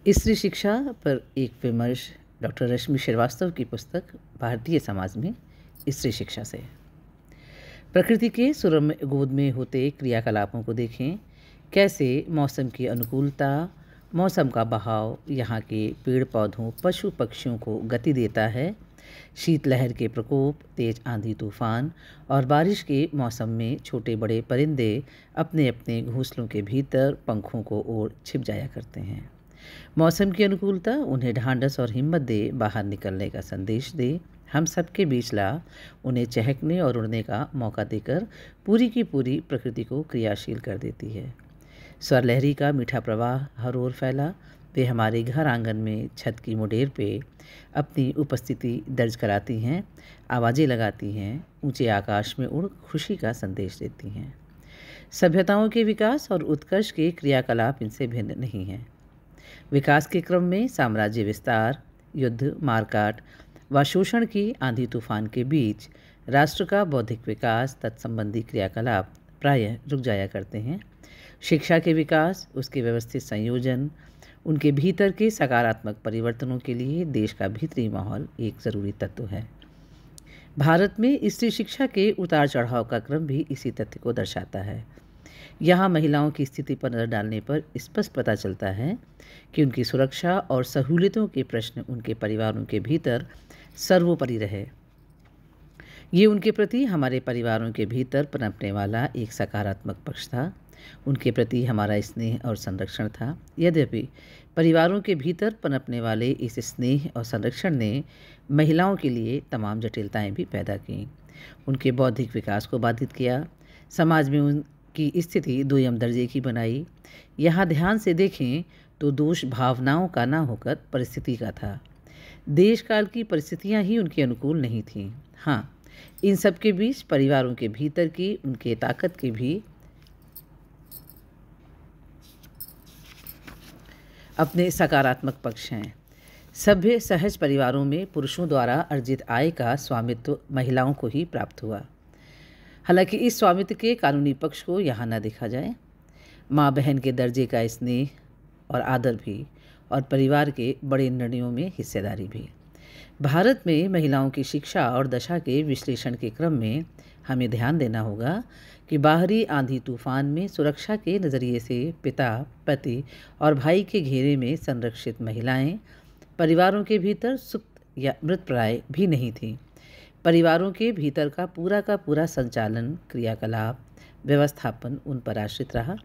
स्त्री शिक्षा पर एक विमर्श डॉक्टर रश्मि श्रीवास्तव की पुस्तक भारतीय समाज में स्त्री शिक्षा से। प्रकृति के सुरम्य गोद में होते क्रियाकलापों को देखें, कैसे मौसम की अनुकूलता, मौसम का बहाव यहाँ के पेड़ पौधों, पशु पक्षियों को गति देता है। शीतलहर के प्रकोप, तेज आंधी तूफान और बारिश के मौसम में छोटे बड़े परिंदे अपने अपने घोंसलों के भीतर पंखों को ओढ़ छिप जाया करते हैं। मौसम की अनुकूलता उन्हें ढांढस और हिम्मत दे, बाहर निकलने का संदेश दे। हम सबके बीच ला उन्हें चहकने और उड़ने का मौका देकर पूरी की पूरी प्रकृति को क्रियाशील कर देती है। स्वर लहरी का मीठा प्रवाह हर ओर फैला। वे हमारे घर आंगन में छत की मुडेर पे अपनी उपस्थिति दर्ज कराती हैं, आवाज़ें लगाती हैं, ऊंचे आकाश में उड़ खुशी का संदेश देती हैं। सभ्यताओं के विकास और उत्कर्ष के क्रियाकलाप इनसे भिन्न नहीं हैं। विकास के क्रम में साम्राज्य विस्तार, युद्ध, मारकाट व शोषण की आंधी तूफान के बीच राष्ट्र का बौद्धिक विकास, तत्संबंधी क्रियाकलाप प्रायः रुक जाया करते हैं। शिक्षा के विकास, उसके व्यवस्थित संयोजन, उनके भीतर के सकारात्मक परिवर्तनों के लिए देश का भीतरी माहौल एक ज़रूरी तत्व है। भारत में स्त्री शिक्षा के उतार चढ़ाव का क्रम भी इसी तथ्य को दर्शाता है। यहाँ महिलाओं की स्थिति पर नज़र डालने पर स्पष्ट पता चलता है कि उनकी सुरक्षा और सहूलियतों के प्रश्न उनके परिवारों के भीतर सर्वोपरि रहे। ये उनके प्रति हमारे परिवारों के भीतर पनपने वाला एक सकारात्मक पक्ष था। उनके प्रति हमारा स्नेह और संरक्षण था। यद्यपि परिवारों के भीतर पनपने वाले इस स्नेह और संरक्षण ने महिलाओं के लिए तमाम जटिलताएं भी पैदा की, उनके बौद्धिक विकास को बाधित किया, समाज में उनकी स्थिति दुय्यम दर्जे की बनाई। यहाँ ध्यान से देखें तो दोष भावनाओं का ना होकर परिस्थिति का था। देश काल की परिस्थितियाँ ही उनके अनुकूल नहीं थीं। हाँ, इन सब के बीच परिवारों के भीतर की उनके ताकत के भी अपने सकारात्मक पक्ष हैं। सभ्य सहज परिवारों में पुरुषों द्वारा अर्जित आय का स्वामित्व महिलाओं को ही प्राप्त हुआ। हालांकि इस स्वामित्व के कानूनी पक्ष को यहाँ न देखा जाए। माँ बहन के दर्जे का स्नेह और आदर भी, और परिवार के बड़े निर्णयों में हिस्सेदारी भी। भारत में महिलाओं की शिक्षा और दशा के विश्लेषण के क्रम में हमें ध्यान देना होगा कि बाहरी आंधी तूफान में सुरक्षा के नज़रिए से पिता, पति और भाई के घेरे में संरक्षित महिलाएं परिवारों के भीतर सुप्त या मृतप्राय भी नहीं थीं। परिवारों के भीतर का पूरा संचालन, क्रियाकलाप, व्यवस्थापन उन पर आश्रित रहा।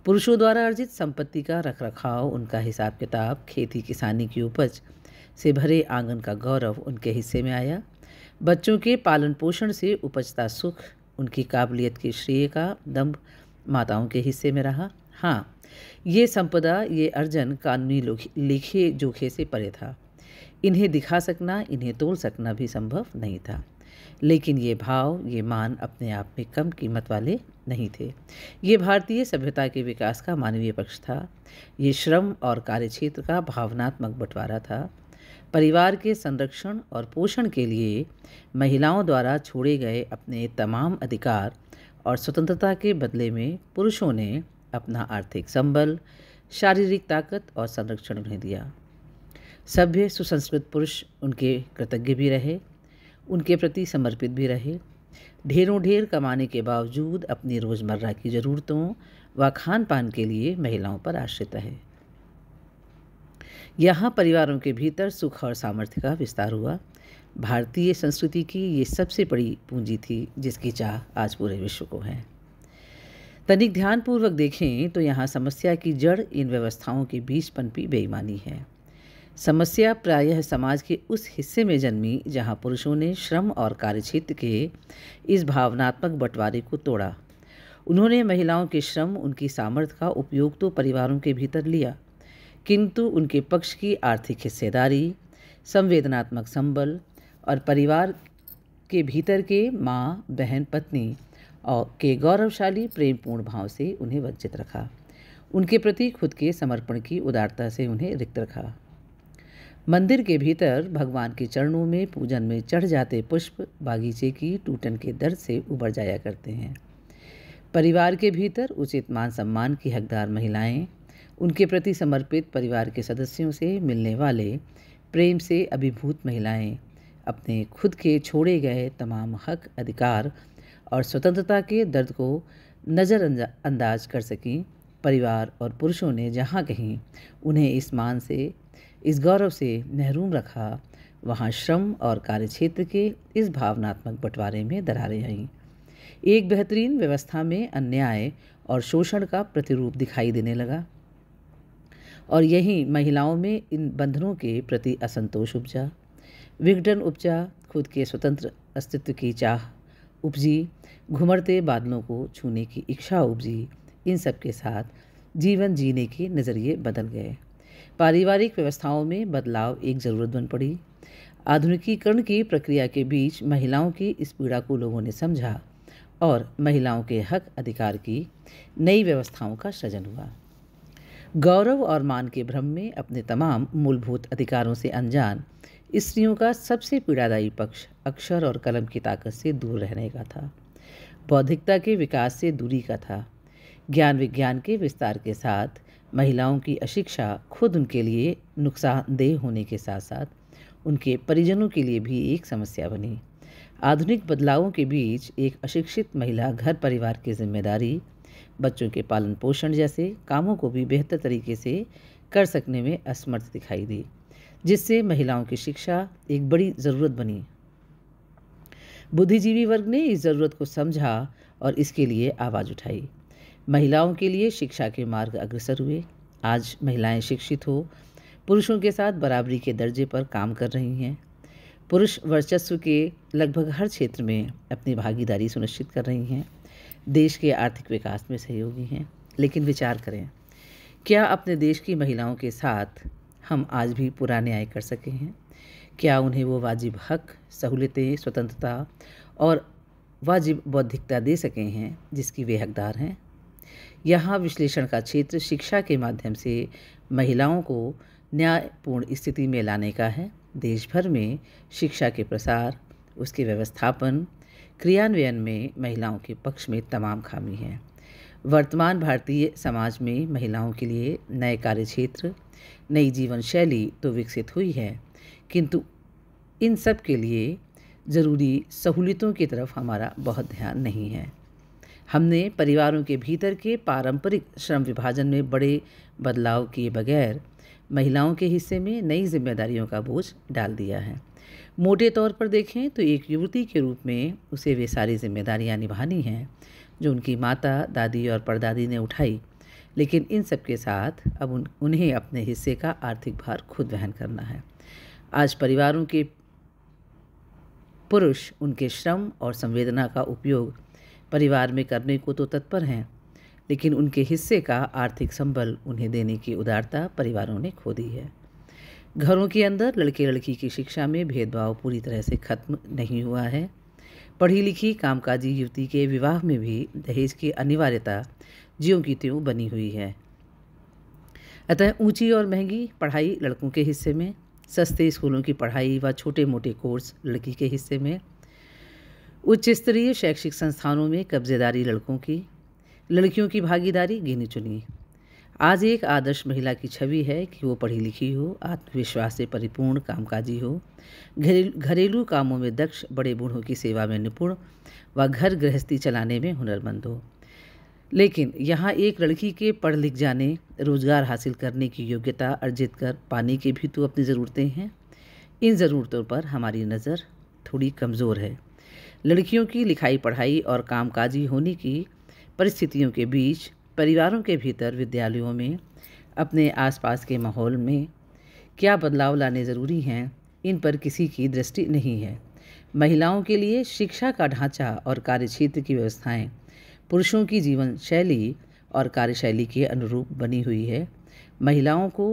पुरुषों द्वारा अर्जित संपत्ति का रखरखाव, उनका हिसाब किताब, खेती किसानी की उपज से भरे आंगन का गौरव उनके हिस्से में आया। बच्चों के पालन पोषण से उपजता सुख, उनकी काबिलियत के श्रेय का दंभ माताओं के हिस्से में रहा। हाँ, ये संपदा, ये अर्जन कानूनी लेखे जोखे से परे था। इन्हें दिखा सकना, इन्हें तोल सकना भी संभव नहीं था। लेकिन ये भाव, ये मान अपने आप में कम कीमत वाले नहीं थे। ये भारतीय सभ्यता के विकास का मानवीय पक्ष था। ये श्रम और कार्यक्षेत्र का भावनात्मक बंटवारा था। परिवार के संरक्षण और पोषण के लिए महिलाओं द्वारा छोड़े गए अपने तमाम अधिकार और स्वतंत्रता के बदले में पुरुषों ने अपना आर्थिक संबल, शारीरिक ताकत और संरक्षण उन्हें दिया। सभ्य सुसंस्कृत पुरुष उनके कृतज्ञ भी रहे, उनके प्रति समर्पित भी रहे। ढेरों ढेर कमाने के बावजूद अपनी रोज़मर्रा की ज़रूरतों व खान पान के लिए महिलाओं पर आश्रित रहे। यहाँ परिवारों के भीतर सुख और सामर्थ्य का विस्तार हुआ। भारतीय संस्कृति की ये सबसे बड़ी पूंजी थी जिसकी चाह आज पूरे विश्व को है। तनिक ध्यानपूर्वक देखें तो यहाँ समस्या की जड़ इन व्यवस्थाओं के बीच पनपी बेईमानी है। समस्या प्रायः समाज के उस हिस्से में जन्मी जहाँ पुरुषों ने श्रम और कार्यक्षेत्र के इस भावनात्मक बंटवारे को तोड़ा। उन्होंने महिलाओं के श्रम, उनकी सामर्थ्य का उपयोग तो परिवारों के भीतर लिया, किंतु उनके पक्ष की आर्थिक हिस्सेदारी, संवेदनात्मक संबल और परिवार के भीतर के माँ, बहन, पत्नी और के गौरवशाली प्रेमपूर्ण भाव से उन्हें वंचित रखा। उनके प्रति खुद के समर्पण की उदारता से उन्हें रिक्त रखा। मंदिर के भीतर भगवान के चरणों में पूजन में चढ़ जाते पुष्प बागीचे की टूटन के दर्द से उबर जाया करते हैं। परिवार के भीतर उचित मान सम्मान की हकदार महिलाएं उनके प्रति समर्पित परिवार के सदस्यों से मिलने वाले प्रेम से अभिभूत महिलाएं अपने खुद के छोड़े गए तमाम हक, अधिकार और स्वतंत्रता के दर्द को नज़रअंदाज कर सकीं। परिवार और पुरुषों ने जहाँ कहीं उन्हें इस मान से, इस गौरव से महरूम रखा, वहाँ श्रम और कार्यक्षेत्र के इस भावनात्मक बंटवारे में दरारें आईं। एक बेहतरीन व्यवस्था में अन्याय और शोषण का प्रतिरूप दिखाई देने लगा और यही महिलाओं में इन बंधनों के प्रति असंतोष उपजा, विघटन उपजा, खुद के स्वतंत्र अस्तित्व की चाह उपजी, घुमड़ते बादलों को छूने की इच्छा उपजी। इन सब के साथ जीवन जीने के नज़रिए बदल गए। पारिवारिक व्यवस्थाओं में बदलाव एक ज़रूरत बन पड़ी। आधुनिकीकरण की प्रक्रिया के बीच महिलाओं की इस पीड़ा को लोगों ने समझा और महिलाओं के हक अधिकार की नई व्यवस्थाओं का सृजन हुआ। गौरव और मान के भ्रम में अपने तमाम मूलभूत अधिकारों से अनजान स्त्रियों का सबसे पीड़ादायी पक्ष अक्षर और कलम की ताकत से दूर रहने का था, बौद्धिकता के विकास से दूरी का था। ज्ञान विज्ञान के विस्तार के साथ महिलाओं की अशिक्षा खुद उनके लिए नुकसानदेह होने के साथ साथ उनके परिजनों के लिए भी एक समस्या बनी। आधुनिक बदलावों के बीच एक अशिक्षित महिला घर परिवार की जिम्मेदारी, बच्चों के पालन पोषण जैसे कामों को भी बेहतर तरीके से कर सकने में असमर्थ दिखाई दी, जिससे महिलाओं की शिक्षा एक बड़ी ज़रूरत बनी। बुद्धिजीवी वर्ग ने इस ज़रूरत को समझा और इसके लिए आवाज़ उठाई। महिलाओं के लिए शिक्षा के मार्ग अग्रसर हुए। आज महिलाएं शिक्षित हो पुरुषों के साथ बराबरी के दर्जे पर काम कर रही हैं। पुरुष वर्चस्व के लगभग हर क्षेत्र में अपनी भागीदारी सुनिश्चित कर रही हैं, देश के आर्थिक विकास में सहयोगी हैं। लेकिन विचार करें, क्या अपने देश की महिलाओं के साथ हम आज भी पूरा न्याय कर सके हैं? क्या उन्हें वो वाजिब हक, सहूलियतें, स्वतंत्रता और वाजिब बौद्धिकता दे सके हैं जिसकी वे हकदार हैं? यहाँ विश्लेषण का क्षेत्र शिक्षा के माध्यम से महिलाओं को न्यायपूर्ण स्थिति में लाने का है। देश भर में शिक्षा के प्रसार, उसके व्यवस्थापन, क्रियान्वयन में महिलाओं के पक्ष में तमाम खामी हैं। वर्तमान भारतीय समाज में महिलाओं के लिए नए कार्यक्षेत्र, नई जीवन शैली तो विकसित हुई है, किंतु इन सब के लिए ज़रूरी सहूलियतों की तरफ हमारा बहुत ध्यान नहीं है। हमने परिवारों के भीतर के पारंपरिक श्रम विभाजन में बड़े बदलाव किए बगैर महिलाओं के हिस्से में नई जिम्मेदारियों का बोझ डाल दिया है। मोटे तौर पर देखें तो एक युवती के रूप में उसे वे सारी जिम्मेदारियां निभानी हैं जो उनकी माता, दादी और परदादी ने उठाई, लेकिन इन सब के साथ अब उन्हें अपने हिस्से का आर्थिक भार खुद वहन करना है। आज परिवारों के पुरुष उनके श्रम और संवेदना का उपयोग परिवार में करने को तो तत्पर हैं, लेकिन उनके हिस्से का आर्थिक संबल उन्हें देने की उदारता परिवारों ने खो दी है। घरों के अंदर लड़के लड़की की शिक्षा में भेदभाव पूरी तरह से खत्म नहीं हुआ है। पढ़ी लिखी कामकाजी युवती के विवाह में भी दहेज की अनिवार्यता ज्यों की त्यों बनी हुई है। अतः ऊंची और महंगी पढ़ाई लड़कों के हिस्से में, सस्ते स्कूलों की पढ़ाई व छोटे मोटे कोर्स लड़की के हिस्से में, उच्च स्तरीय शैक्षिक संस्थानों में कब्जेदारी लड़कों की, लड़कियों की भागीदारी गिनी चुनी। आज एक आदर्श महिला की छवि है कि वो पढ़ी लिखी हो, आत्मविश्वास से परिपूर्ण, कामकाजी हो, घरेलू कामों में दक्ष, बड़े बूढ़ों की सेवा में निपुण व घर गृहस्थी चलाने में हुनरमंद हो। लेकिन यहाँ एक लड़की के पढ़ लिख जाने, रोजगार हासिल करने की योग्यता अर्जित कर पाने की भी तो अपनी ज़रूरतें हैं। इन ज़रूरतों पर हमारी नज़र थोड़ी कमज़ोर है। लड़कियों की लिखाई पढ़ाई और कामकाजी होने की परिस्थितियों के बीच परिवारों के भीतर, विद्यालयों में, अपने आसपास के माहौल में क्या बदलाव लाने ज़रूरी हैं, इन पर किसी की दृष्टि नहीं है। महिलाओं के लिए शिक्षा का ढांचा और कार्यक्षेत्र की व्यवस्थाएं पुरुषों की जीवन शैली और कार्यशैली के अनुरूप बनी हुई है। महिलाओं को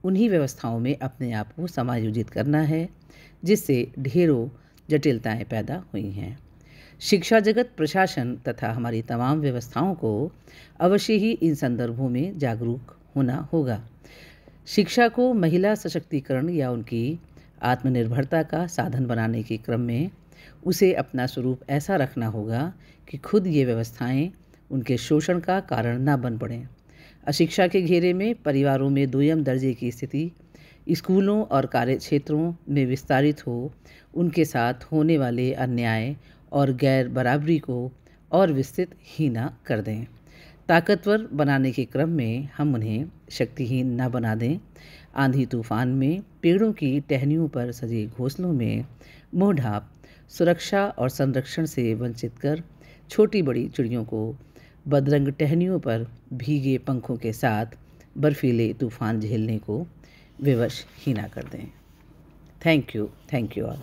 उन्हीं व्यवस्थाओं में अपने आप को समायोजित करना है जिससे ढेरों जटिलताएं पैदा हुई हैं। शिक्षा जगत, प्रशासन तथा हमारी तमाम व्यवस्थाओं को अवश्य ही इन संदर्भों में जागरूक होना होगा। शिक्षा को महिला सशक्तिकरण या उनकी आत्मनिर्भरता का साधन बनाने के क्रम में उसे अपना स्वरूप ऐसा रखना होगा कि खुद ये व्यवस्थाएं उनके शोषण का कारण न बन पड़ें। अशिक्षा के घेरे में परिवारों में दुय्यम दर्जे की स्थिति स्कूलों और कार्य क्षेत्रों में विस्तारित हो, उनके साथ होने वाले अन्याय और गैर बराबरी को और विस्तृत ही न कर दें। ताकतवर बनाने के क्रम में हम उन्हें शक्तिहीन न बना दें। आंधी तूफान में पेड़ों की टहनियों पर सजे घोंसलों में मुंह ढाँप सुरक्षा और संरक्षण से वंचित कर छोटी बड़ी चिड़ियों को बदरंग टहनियों पर भीगे पंखों के साथ बर्फीले तूफान झेलने को विवश ही ना कर दें। Thank you all.